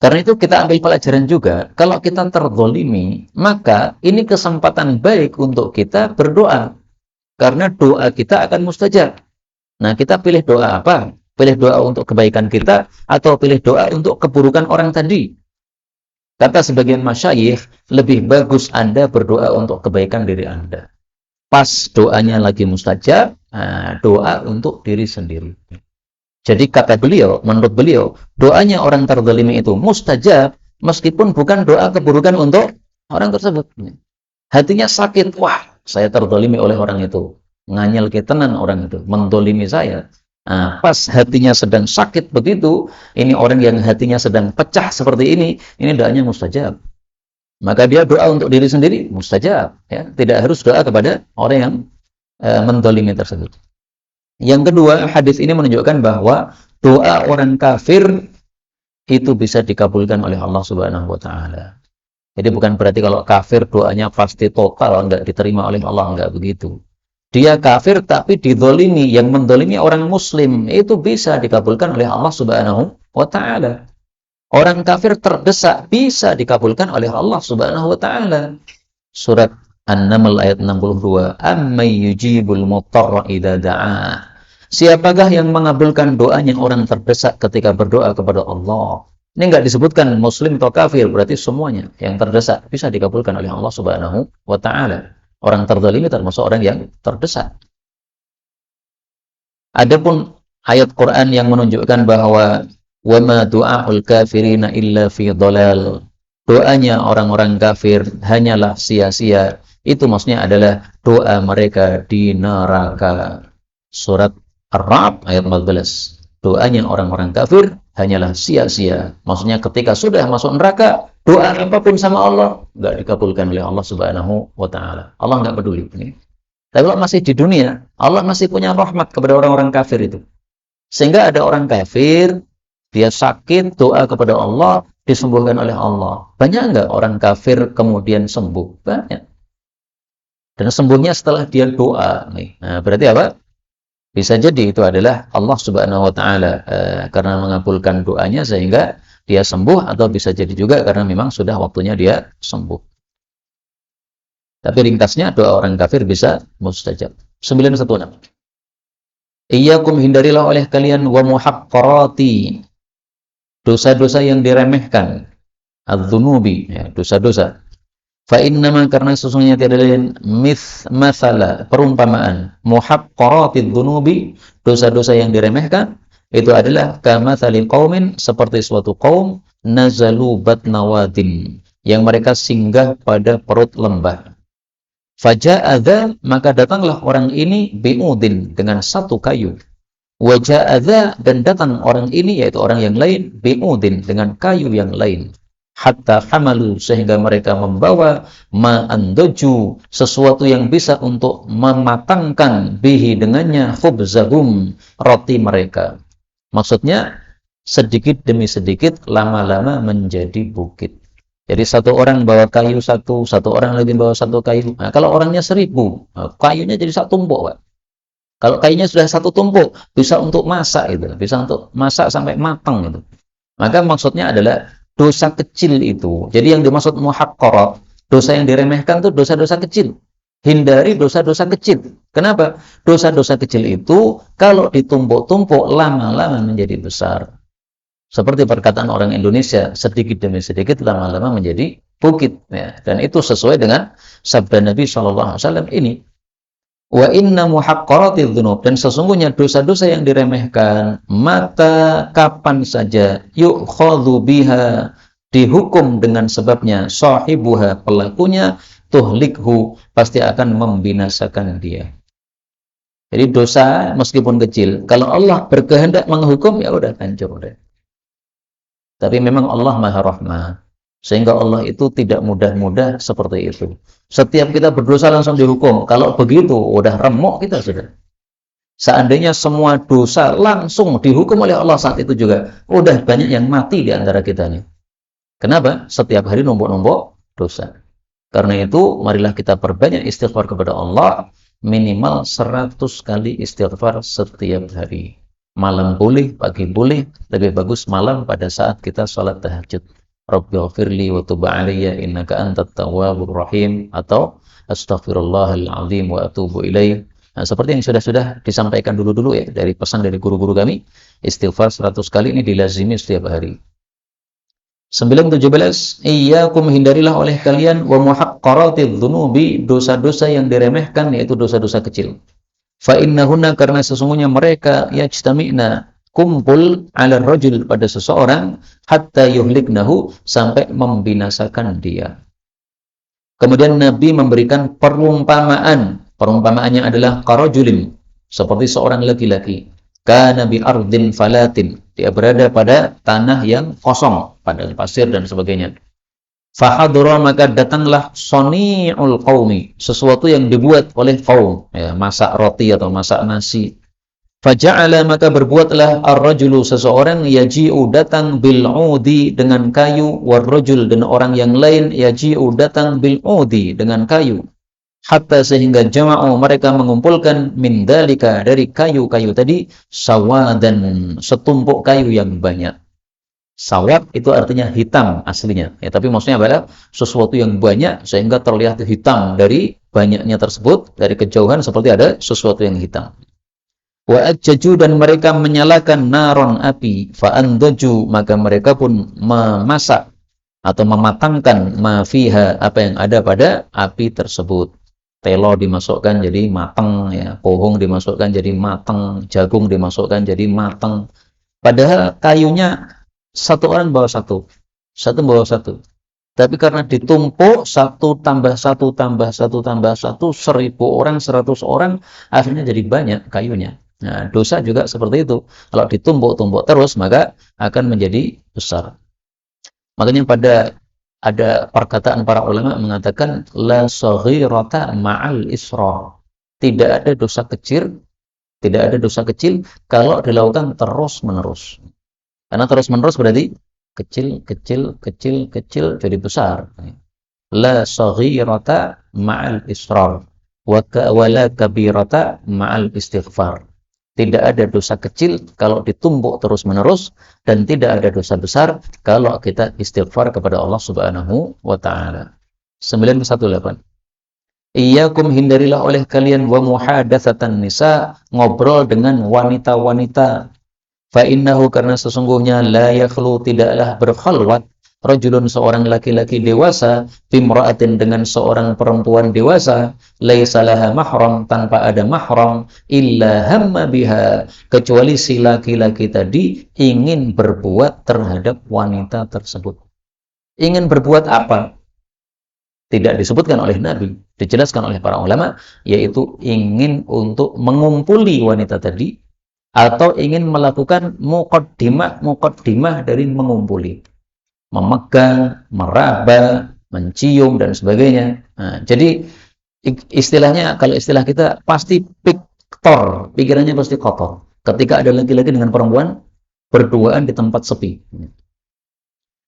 Karena itu kita ambil pelajaran juga, kalau kita terzalimi, maka ini kesempatan baik untuk kita berdoa. Karena doa kita akan mustajab. Nah, kita pilih doa apa? Pilih doa untuk kebaikan kita, atau pilih doa untuk keburukan orang tadi? Kata sebagian masyayikh, lebih bagus Anda berdoa untuk kebaikan diri Anda. Pas doanya lagi mustajab, doa untuk diri sendiri. Jadi kata beliau, menurut beliau, doanya orang terzalimi itu mustajab, meskipun bukan doa keburukan untuk orang tersebut. Hatinya sakit, wah, saya terzalimi oleh orang itu, nganyel ketenan orang itu, mendolimi saya. Nah, pas hatinya sedang sakit begitu, ini orang yang hatinya sedang pecah seperti ini doanya mustajab. Maka dia doa untuk diri sendiri, mustajab. Ya. Tidak harus doa kepada orang yang mendolimi tersebut. Yang kedua, hadis ini menunjukkan bahwa doa orang kafir itu bisa dikabulkan oleh Allah Subhanahu wa Ta'ala. Jadi bukan berarti kalau kafir doanya pasti total enggak diterima oleh Allah, enggak begitu. Dia kafir tapi dizalimi, yang mendolimi orang muslim, itu bisa dikabulkan oleh Allah Subhanahu wa ta'ala. Orang kafir terdesak bisa dikabulkan oleh Allah Subhanahu wa taala. Surat An-Naml ayat 62. Ammay yujibul muttarra idza da'a. Siapakah yang mengabulkan doanya orang terdesak ketika berdoa kepada Allah? Ini enggak disebutkan muslim atau kafir, berarti semuanya yang terdesak bisa dikabulkan oleh Allah Subhanahu wa taala. Orang terzalimi termasuk orang yang terdesak. Adapun ayat Quran yang menunjukkan bahwa وَمَا دُعَاءُ الْكَافِرِينَ إِلَّا فِي ضَلَالٍ. Doanya orang-orang kafir hanyalah sia-sia. Itu maksudnya adalah doa mereka di neraka. Surat Ar-Ra'd ayat 14. Doanya orang-orang kafir hanyalah sia-sia. Maksudnya ketika sudah masuk neraka, doa apapun sama Allah enggak dikabulkan oleh Allah Subhanahu wa taala. Allah enggak peduli. Tapi kalau masih di dunia, Allah masih punya rahmat kepada orang-orang kafir itu. Sehingga ada orang kafir, dia sakit, doa kepada Allah, disembuhkan oleh Allah. Banyak enggak orang kafir kemudian sembuh? Banyak. Dan sembuhnya setelah dia doa. Nah, berarti apa? Bisa jadi itu adalah Allah Subhanahu wa taala karena mengabulkan doanya sehingga dia sembuh, atau bisa jadi juga karena memang sudah waktunya dia sembuh. Tapi ringkasnya doa orang kafir bisa mustajab. 916. Iyyakum, hindarilah oleh kalian wa muhaqqarati, dosa-dosa yang diremehkan, adz-dzunubi, ya, dosa-dosa. Fa innama, karena sesungguhnya tiada lain, mathala, perumpamaan, muhaqqaratidz dzunubi, dosa-dosa yang diremehkan, itu adalah kamathali qaumin, seperti suatu kaum, nazalu batna wadin, yang mereka singgah pada perut lembah. Faja'adza, maka datanglah orang ini bi'udin, dengan satu kayu. Waja'adza, dan datang orang ini, yaitu orang yang lain, bi'udin, dengan kayu yang lain. Hatta hamalu, sehingga mereka membawa ma'andoju, sesuatu yang bisa untuk mematangkan bihi, dengannya, khubzahum, roti mereka. Maksudnya, sedikit demi sedikit, lama-lama menjadi bukit. Jadi satu orang bawa kayu satu orang lagi bawa satu kayu. Nah, kalau orangnya 1000, kayunya jadi satu tumpuk, Pak. Kalau kayunya sudah satu tumpuk, bisa untuk masak itu, bisa untuk masak sampai matang itu. Maka maksudnya adalah dosa kecil itu. Jadi yang dimaksud muhaqqarat, dosa yang diremehkan itu dosa-dosa kecil. Hindari dosa-dosa kecil. Kenapa? Dosa-dosa kecil itu kalau ditumpuk-tumpuk lama-lama menjadi besar. Seperti perkataan orang Indonesia, sedikit demi sedikit lama-lama menjadi bukit. Ya. Dan itu sesuai dengan sabda Nabi SAW ini. Wa inna muhaqqaratidz dzunub, dan sesungguhnya dosa-dosa yang diremehkan, mata kapan saja yu'khadhu biha, dihukum dengan sebabnya, sahibuha, pelakunya, tuhlikhu, pasti akan membinasakan dia. Jadi dosa meskipun kecil, kalau Allah berkehendak menghukum, ya udah hancur udah. Tapi memang Allah Maha Rahman, sehingga Allah itu tidak mudah-mudah seperti itu. Setiap kita berdosa langsung dihukum. Kalau begitu, udah remuk kita sudah. Seandainya semua dosa langsung dihukum oleh Allah saat itu juga, udah banyak yang mati di antara kita nih. Kenapa? Setiap hari numpuk-numpuk dosa. Karena itu, marilah kita perbanyak istighfar kepada Allah, minimal 100 kali istighfar setiap hari. Malam boleh, pagi boleh, lebih bagus malam pada saat kita sholat tahajud. Rabbighfirli wa tub 'alayya innaka antat tawwabur rahim, atau astaghfirullahal azim wa atubu ilaih. Nah, seperti yang sudah disampaikan dulu ya dari pesan dari guru-guru kami, istighfar 100 kali ini dilazimi setiap hari. 917, iyyakum, hindarilah oleh kalian wa muhaqqaratidz dzunubi, dosa-dosa yang diremehkan, yaitu dosa-dosa kecil. Fa innahunna, karena sesungguhnya mereka yajtami'na, kumpul ala rajul, pada seseorang, hatta yuhliknahu, sampai membinasakan dia. Kemudian Nabi memberikan perumpamaan. Perumpamaannya adalah karajulin, seperti seorang laki-laki. Kana bi ardin falatin, dia berada pada tanah yang kosong, padang pasir dan sebagainya. Fahadura, maka datanglah soni'ul qaumi, sesuatu yang dibuat oleh kaum, ya, masak roti atau masak nasi. Faja'ala, maka berbuatlah ar-rajulu, seseorang, yaji'u, datang, bil'udi, dengan kayu, war-rajul, dan orang yang lain, yaji'u, datang, bil'udi, dengan kayu. Hatta, sehingga jama'u, mereka mengumpulkan, min dalika, dari kayu-kayu tadi, sawadan, setumpuk kayu yang banyak. Sawad itu artinya hitam aslinya. Ya, tapi maksudnya adalah sesuatu yang banyak sehingga terlihat hitam dari banyaknya tersebut, dari kejauhan seperti ada sesuatu yang hitam. Wa ajjaju dan mereka menyalakan naron api, fa andaju maka mereka pun memasak atau mematangkan ma fiha apa yang ada pada api tersebut. Telo dimasukkan jadi matang ya, pohong dimasukkan jadi matang, jagung dimasukkan jadi matang. Padahal kayunya satu orang bawa satu, satu bawa satu. Tapi karena ditumpuk satu tambah satu tambah satu tambah satu, 1000 orang, 100 orang, akhirnya jadi banyak kayunya. Nah, dosa juga seperti itu. Kalau ditumpuk-tumpuk terus, maka akan menjadi besar. Makanya ada perkataan para ulama mengatakan la saghirata ma'al isra. Tidak ada dosa kecil, tidak ada dosa kecil kalau dilakukan terus-menerus. Karena terus-menerus berarti kecil, kecil, kecil, kecil jadi besar. La saghirata ma'al israr wa la kabirata ma'al istighfar. Tidak ada dosa kecil kalau ditumpuk terus-menerus dan tidak ada dosa besar kalau kita istighfar kepada Allah Subhanahu wa taala. 918. Iyyakum hindarilah oleh kalian wa muhadatsatan nisa, ngobrol dengan wanita-wanita. Fa innahu karena sesungguhnya la yakhlu tidaklah berkhalwat rajulun seorang laki-laki dewasa bimra'atin dengan seorang perempuan dewasa laisa laha mahram tanpa ada mahram illa hamma biha kecuali si laki-laki tadi ingin berbuat terhadap wanita tersebut. Ingin berbuat apa? Tidak disebutkan oleh Nabi, dijelaskan oleh para ulama, yaitu ingin untuk mengumpuli wanita tadi atau ingin melakukan muqaddimah dari mengumpuli, memegang, meraba, mencium dan sebagainya. Nah, jadi istilahnya kalau istilah kita pasti piktor, pikirannya pasti kotor. Ketika ada laki-laki dengan perempuan berduaan di tempat sepi.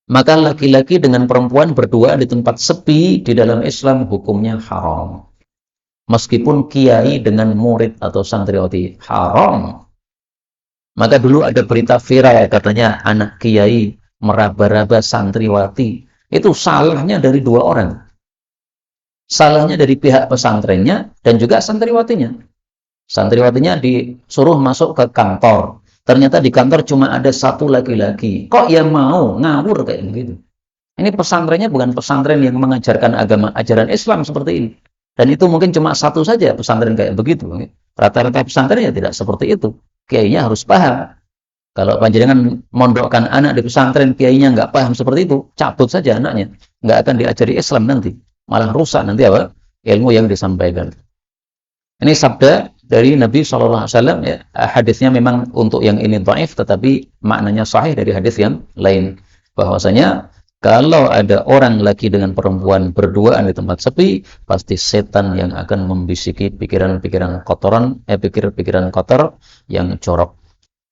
Maka laki-laki dengan perempuan berduaan di tempat sepi di dalam Islam hukumnya haram. Meskipun kiai dengan murid atau santriwati haram. Maka dulu ada berita viral katanya anak kiai meraba-raba santriwati. Itu salahnya dari dua orang. Salahnya dari pihak pesantrennya dan juga santriwatinya. Santriwatinya disuruh masuk ke kantor. Ternyata di kantor cuma ada satu laki-laki. Kok ya mau ngawur kayak begitu? Ini pesantrennya bukan pesantren yang mengajarkan agama, ajaran Islam seperti ini. Dan itu mungkin cuma satu saja pesantren kayak begitu. Rata-rata pesantren ya tidak seperti itu. Kiainya harus paham. Kalau panjenengan mondokkan anak di pesantren, kiainya nggak paham seperti itu, cabut saja anaknya. Nggak akan diajari Islam nanti. Malah rusak nanti apa? Ilmu yang disampaikan. Ini sabda dari Nabi SAW, ya. Hadisnya memang untuk yang ini dhaif, tetapi maknanya sahih dari hadis yang lain. Bahwasanya kalau ada orang laki dengan perempuan berduaan di tempat sepi, pasti setan yang akan membisiki pikiran-pikiran pikiran kotor yang corok.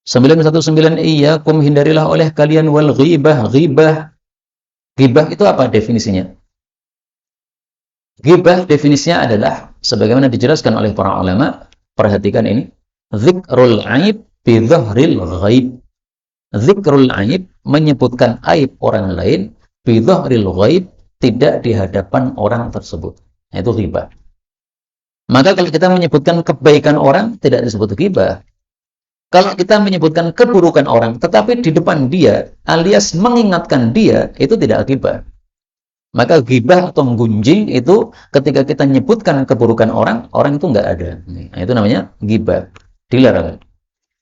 919 iyyakum hindarilah oleh kalian wal ghibah. Ghibah itu apa definisinya? Ghibah definisinya adalah sebagaimana dijelaskan oleh para ulama, perhatikan ini, dzikrul aib bi dhahril ghaib. Dzikrul aib menyebutkan aib orang lain bi dhahril ghaib tidak di hadapan orang tersebut. Itu ghibah. Maka kalau kita menyebutkan kebaikan orang tidak disebut ghibah. Kalau kita menyebutkan keburukan orang tetapi di depan dia alias mengingatkan dia, itu tidak ghibah. Maka ghibah atau menggunjing itu ketika kita menyebutkan keburukan orang itu nggak ada. Nah, itu namanya ghibah. Dilarang.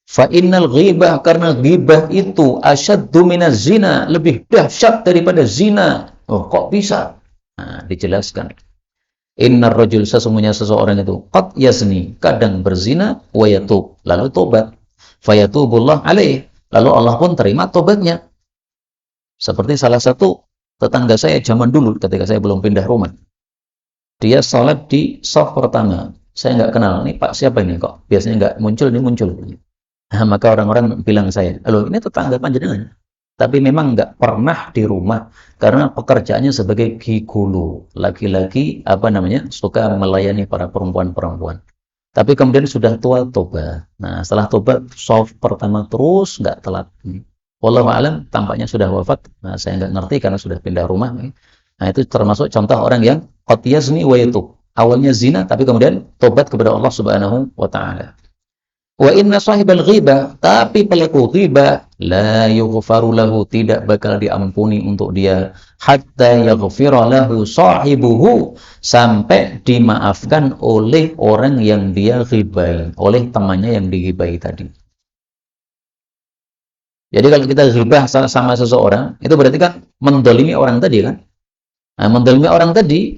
Fa innal ghibah karena ghibah itu asyaddu minaz zina, lebih dahsyat daripada zina. Oh, kok bisa? Nah, dijelaskan. Innar rajul sesungguhnya seseorang itu qad yazni, kadang berzina wa yatub, lalu tobat. Fayatubullah alaih, lalu Allah pun terima tobatnya. Seperti salah satu tetangga saya zaman dulu ketika saya belum pindah rumah. Dia sholat di shaf pertama. Saya nggak kenal, nih Pak siapa ini kok? Biasanya nggak muncul, ini muncul. Nah, maka orang-orang bilang saya, "Loh, ini tetangga panjenengan." Tapi memang nggak pernah di rumah karena pekerjaannya sebagai gigolo, laki-laki suka melayani para perempuan-perempuan. Tapi kemudian sudah tua tobat. Nah, setelah tobat shaf pertama terus nggak telat. Wallahu a'lam, tampaknya sudah wafat. Nah, saya nggak ngerti karena sudah pindah rumah. Nah, itu termasuk contoh orang yang qad yazni wa yatub. Awalnya zina tapi kemudian tobat kepada Allah Subhanahu wa taala. Wa inna sahibal ghibah, tapi pelaku ghibah la yughfaru lahu, tidak bakal diampuni untuk dia hatta yaghfira lahu sahibuhu, sampai dimaafkan oleh orang yang dia ghibai, oleh temannya yang dighibai tadi. Jadi kalau kita ghibah sama seseorang, itu berarti kan mendolimi orang tadi kan. Nah, mendolimi orang tadi,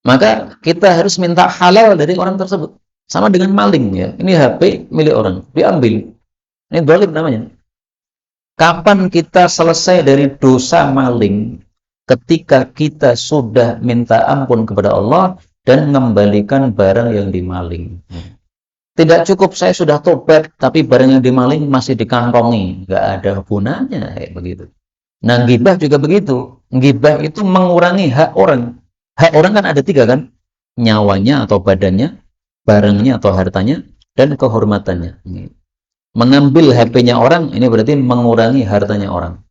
maka kita harus minta halal dari orang tersebut. Sama dengan maling ya. Ini HP milik orang, diambil. Ini zalim namanya. Kapan kita selesai dari dosa maling? Ketika kita sudah minta ampun kepada Allah dan mengembalikan barang yang dimaling. Tidak cukup saya sudah tobat, tapi barang yang dimaling masih dikantongi. Nggak ada gunanya kayak begitu. Nah, ghibah juga begitu. Ghibah itu mengurangi hak orang. Hak orang kan ada 3 kan? Nyawanya atau badannya, barangnya atau hartanya, dan kehormatannya. Mengambil HP-nya orang, ini berarti mengurangi hartanya orang.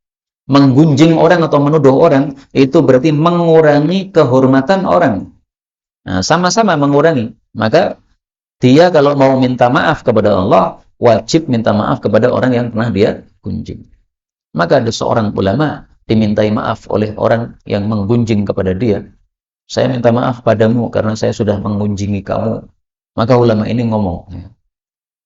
Menggunjing orang atau menuduh orang, itu berarti mengurangi kehormatan orang. Nah, sama-sama mengurangi. Maka dia kalau mau minta maaf kepada Allah, wajib minta maaf kepada orang yang pernah dia gunjing. Maka ada seorang ulama dimintai maaf oleh orang yang menggunjing kepada dia. Saya minta maaf padamu karena saya sudah menggunjingi kamu. Maka ulama ini ngomong,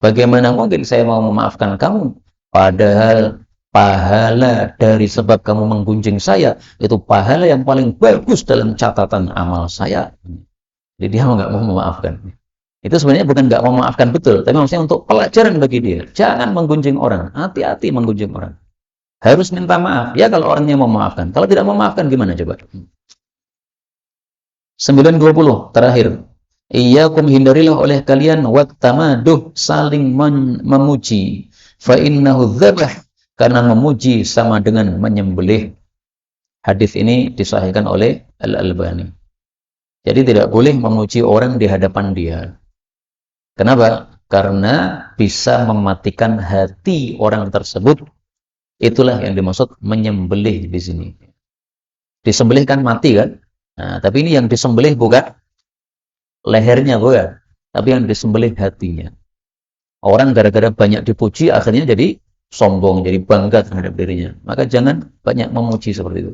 bagaimana mungkin saya mau memaafkan kamu? Padahal pahala dari sebab kamu menggunjing saya, itu pahala yang paling bagus dalam catatan amal saya. Jadi dia nggak mau memaafkan. Itu sebenarnya bukan nggak mau memaafkan betul, tapi maksudnya untuk pelajaran bagi dia. Jangan menggunjing orang, hati-hati menggunjing orang. Harus minta maaf, ya kalau orangnya mau memaafkan. Kalau tidak mau memaafkan gimana coba? 920, terakhir. Iyyakum, hindarilah oleh kalian wattamaduh, saling memuji. Fa innahu dzabh, karena memuji sama dengan menyembelih. Hadis ini disahihkan oleh Al-Albani. Jadi tidak boleh memuji orang di hadapan dia. Kenapa? Karena bisa mematikan hati orang tersebut. Itulah yang dimaksud menyembelih di sini. Disembelih kan mati kan? Nah, tapi ini yang disembelih bukan lehernya, bukan, tapi yang disembelih hatinya. Orang gara-gara banyak dipuji akhirnya jadi sombong, jadi bangga terhadap dirinya. Maka jangan banyak memuji seperti itu.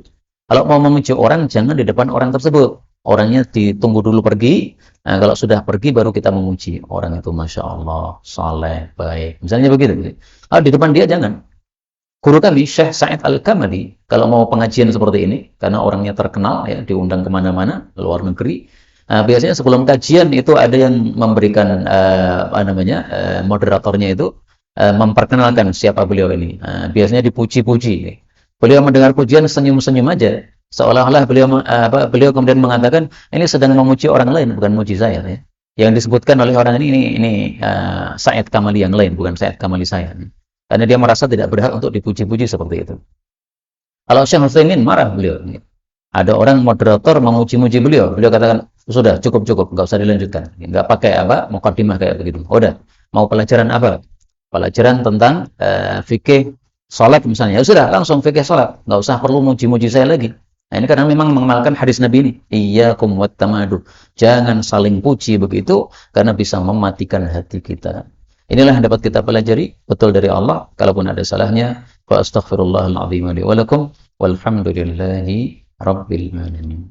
Kalau mau memuji orang, jangan di depan orang tersebut. Orangnya ditunggu dulu pergi. Nah, kalau sudah pergi baru kita memuji. Orang itu Masya Allah, saleh, baik. Misalnya begitu. Kalau di depan dia jangan. Guru kami, Syekh Sa'id Al-Kamali, kalau mau pengajian seperti ini, karena orangnya terkenal, ya, diundang kemana-mana, luar negeri, biasanya sebelum kajian itu ada yang memberikan, moderatornya itu, memperkenalkan siapa beliau ini. Biasanya dipuji-puji. Beliau mendengar pujian senyum-senyum aja, seolah-olah beliau kemudian mengatakan, ini sedang memuji orang lain, bukan memuji saya. Ya. Yang disebutkan oleh orang ini Sa'id Kamali yang lain, bukan Sa'id Kamali saya. Karena dia merasa tidak berhak untuk dipuji-puji seperti itu. Kalau Syekh Utsaimin marah beliau. Ada orang moderator memuji-muji beliau. Beliau katakan, sudah cukup, nggak usah dilanjutkan. Nggak pakai muqaddimah kayak begitu. Udah, mau pelajaran apa? Pelajaran tentang fikih salat misalnya. Ya sudah, langsung fikih salat. Nggak usah perlu muji-muji saya lagi. Nah, ini karena memang mengamalkan hadis Nabi ini. Iyyakum wattamadu. Jangan saling puji begitu, karena bisa mematikan hati kita. Inilah yang dapat kita pelajari betul dari Allah. Kalaupun ada salahnya, fa astaghfirullahal azim li wa lakum walhamdulillahi rabbil alamin.